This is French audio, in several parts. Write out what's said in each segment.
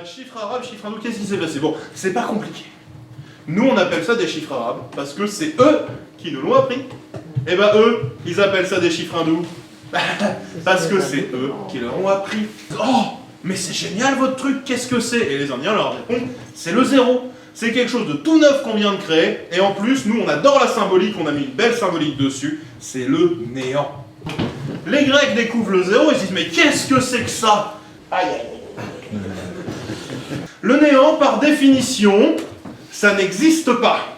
Chiffre arabe, chiffre hindou, qu'est-ce qui s'est passé? Bon, c'est pas compliqué. Nous, on appelle ça des chiffres arabes, parce que c'est eux qui nous l'ont appris. Et ben eux, ils appellent ça des chiffres hindous, parce que c'est eux qui leur ont appris. Oh, mais c'est génial votre truc, qu'est-ce que c'est? Et les Indiens leur répondent, c'est le zéro. C'est quelque chose de tout neuf qu'on vient de créer, et en plus, nous, on adore la symbolique, on a mis une belle symbolique dessus, c'est le néant. Les Grecs découvrent le zéro, ils se disent, mais qu'est-ce que c'est que ça? Aïe, aïe. Le néant, par définition, ça n'existe pas.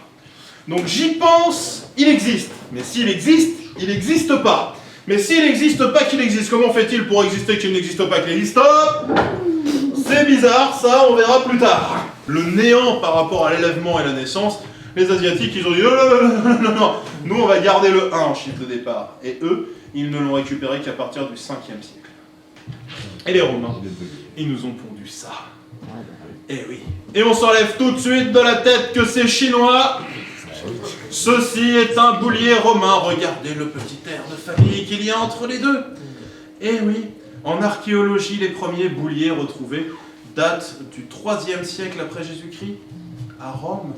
Donc j'y pense, il existe. Mais s'il existe, il n'existe pas. Mais s'il n'existe pas, qu'il existe. Comment fait-il pour exister qu'il n'existe pas, qu'il existe? C'est bizarre, ça, on verra plus tard. Le néant par rapport à l'élèvement et la naissance, les Asiatiques, ils ont dit non, nous on va garder le 1 en chiffre de départ. Et eux, ils ne l'ont récupéré qu'à partir du 5e siècle. Et les Romains, ils nous ont pondu ça. Eh oui. Et on s'enlève tout de suite de la tête que c'est chinois. Ceci est un boulier romain. Regardez le petit air de famille qu'il y a entre les deux. Eh oui. En archéologie, les premiers bouliers retrouvés datent du 3e siècle après Jésus-Christ, à Rome.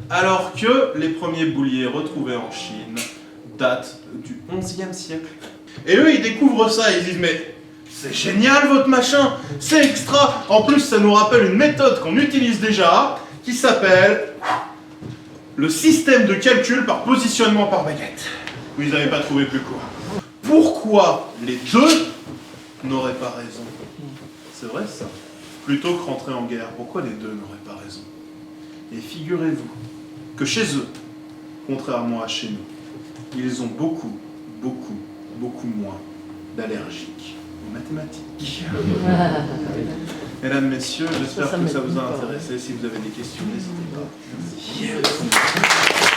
Alors que les premiers bouliers retrouvés en Chine datent du 11e siècle. Et eux, ils découvrent ça et ils disent, mais c'est génial votre machin, c'est extra. En plus, ça nous rappelle une méthode qu'on utilise déjà, qui s'appelle le système de calcul par positionnement par baguette. Vous n'avez pas trouvé plus court. Pourquoi les deux n'auraient pas raison? C'est vrai ça. Plutôt que rentrer en guerre, pourquoi les deux n'auraient pas raison? Et figurez-vous que chez eux, contrairement à chez nous, ils ont beaucoup moins d'allergiques aux mathématiques. Mesdames, Messieurs, j'espère que ça vous a intéressé. Si vous avez des questions, n'hésitez pas. Merci.